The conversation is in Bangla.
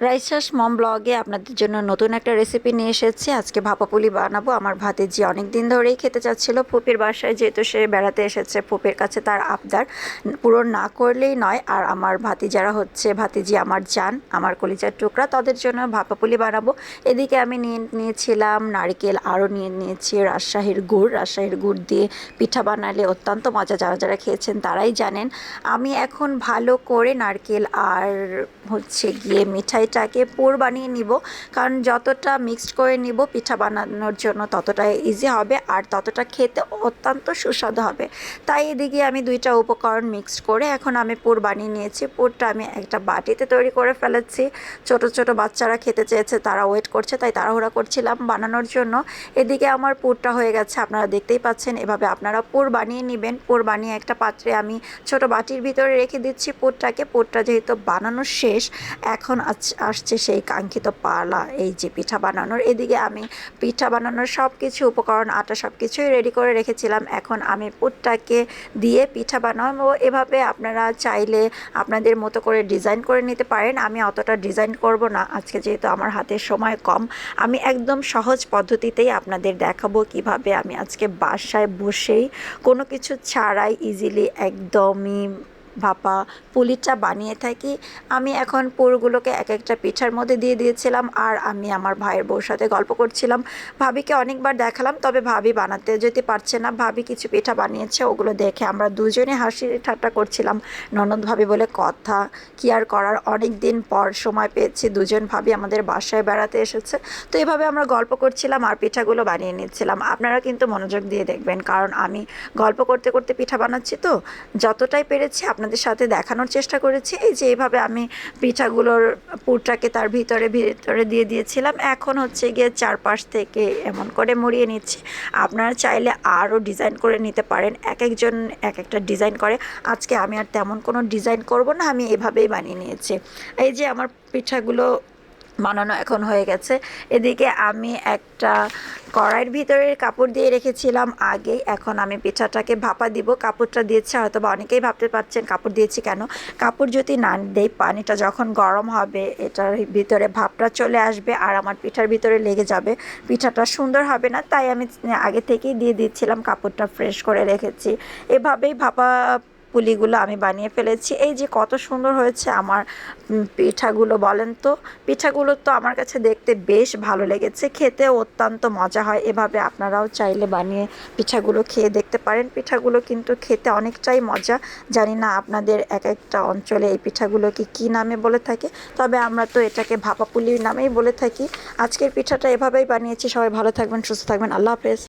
রাইসাস মম ব্লগে আপনাদের জন্য নতুন একটা রেসিপি নিয়ে এসেছি। আজকে ভাপা পুলি বানাবো। আমার ভাতিজি অনেক দিন ধরেই খেতে চাচ্ছিল ফুপির বাসায়, যেহেতু সে বেড়াতে এসেছে। ফুপির কাছে তার আবদার পূরণ না করলেই নয়। আর আমার ভাতিজারা হচ্ছে ভাতিজি আমার জান, আমার কলিজার টুকরা, তাদের জন্য ভাপা পুলি বানাবো। এদিকে আমি নিয়েছিলাম নারকেল, আরও নিয়েছি রাজশাহীর গুড় দিয়ে পিঠা বানালে অত্যন্ত মজা, যারা যারা খেয়েছেন তারাই জানেন। আমি এখন ভালো করে নারকেল আর হচ্ছে গিয়ে মিঠাইটাকে পুর বানিয়ে নিব, কারণ যতটা মিক্সড করে নিব পিঠা বানানোর জন্য ততটা ইজি হবে আর ততটা খেতে অত্যন্ত সুস্বাদু হবে। তাই এদিকে আমি দুইটা উপকরণ মিক্সড করে এখন আমি পুর বানিয়ে নিয়েছি। পুরটা আমি একটা বাটিতে তৈরি করে ফেলেছি। ছোট ছোট বাচ্চারা খেতে চেয়েছে, তারা ওয়েট করছে, তাই তাড়াহুড়া করছিলাম বানানোর জন্য। এদিকে আমার পুরটা হয়ে গেছে, আপনারা দেখতেই পাচ্ছেন। এভাবে আপনারা পুর বানিয়ে নেবেন। পুর বানিয়ে একটা পাত্রে আমি ছোট বাটির ভিতরে রেখে দিচ্ছি পুরটাকে। পুরটা যেহেতু বানানো শেষ, এখন আসছে সেই কাঙ্ক্ষিত পালা, এই যে পিঠা বানানোর। এদিকে আমি পিঠা বানানোর সব কিছু উপকরণ, আটা সব কিছুই রেডি করে রেখেছিলাম। এখন আমি পুরটাকে দিয়ে পিঠা বানাবো। এভাবে আপনারা চাইলে আপনাদের মতো করে ডিজাইন করে নিতে পারেন। আমি অতটা ডিজাইন করব না আজকে, যেহেতু আমার হাতে সময় কম। আমি একদম সহজ পদ্ধতিতেই আপনাদের দেখাবো কিভাবে আমি আজকে বাসায় বসেই কোনো কিছু ছাড়াই ইজিলি একদমই ভাপা পুলিটা বানিয়ে থাকি। আমি এখন পুরগুলোকে এক একটা পিঠার মধ্যে দিয়ে দিয়েছিলাম, আর আমি আমার ভাইয়ের বউর সাথে গল্প করছিলাম। ভাবিকে অনেকবার দেখালাম, তবে ভাবি বানাতে যেতে পারছে না। ভাবি কিছু পিঠা বানিয়েছে, ওগুলো দেখে আমরা দুজনে হাসি ঠাট্টা করছিলাম। ননদ ভাবি বলে কথা, কি আর করার, অনেক দিন পর সময় পেয়েছি, দুজন ভাবি আমাদের বাসায় বেড়াতে এসেছে। তো এভাবে আমরা গল্প করছিলাম আর পিঠাগুলো বানিয়ে নিচ্ছিলাম। আপনারা কিন্তু মনোযোগ দিয়ে দেখবেন, কারণ আমি গল্প করতে করতে পিঠা বানাচ্ছি, তো যতটাই পেরেছি আপনাদের সাথে দেখানোর চেষ্টা করেছি। এই যে এইভাবে আমি পিঠাগুলোর পুরটাকে তার ভিতরে দিয়ে দিয়েছিলাম। এখন হচ্ছে গিয়ে চারপাশ থেকে এমন করে মুড়িয়ে নিচ্ছি। আপনারা চাইলে আরও ডিজাইন করে নিতে পারেন, এক একজন এক একটা ডিজাইন করে। আজকে আমি আর তেমন কোনো ডিজাইন করব না, আমি এভাবেই বানিয়ে নিয়েছি। এই যে আমার পিঠাগুলো বানানো এখন হয়ে গেছে। এদিকে আমি একটা কড়াইয়ের ভিতরে কাপড় দিয়ে রেখেছিলাম আগে। এখন আমি পিঠাটাকে ভাপা দিব। কাপড়টা দিয়েছে, হয়তো বা অনেকেই ভাবতে পারছেন কাপড় দিয়েছি কেন। কাপড় যদি না দেই, পানিটা যখন গরম হবে এটার ভিতরে ভাপটা চলে আসবে আর আমার পিঠার ভিতরে লেগে যাবে, পিঠাটা সুন্দর হবে না। তাই আমি আগে থেকেই দিয়ে দিচ্ছিলাম, কাপড়টা ফ্রেশ করে রেখেছি। এভাবেই ভাপা পুলিগুলো আমি বানিয়ে ফেলেছি। এই যে কত সুন্দর হয়েছে আমার পিঠাগুলো, বলেন তো। পিঠাগুলো তো আমার কাছে দেখতে বেশ ভালো লেগেছে, খেতে অত্যন্ত মজা হয়। এভাবে আপনারাও চাইলে বানিয়ে পিঠাগুলো খেয়ে দেখতে পারেন। পিঠাগুলো কিন্তু খেতে অনেকটাই মজা। জানি না আপনাদের এক একটা অঞ্চলে এই পিঠাগুলোকে কী নামে বলে থাকে, তবে আমরা তো এটাকে ভাপা পুলি নামেই বলে থাকি। আজকের পিঠাটা এভাবেই বানিয়েছি। সবাই ভালো থাকবেন, সুস্থ থাকবেন। আল্লাহ হাফেজ।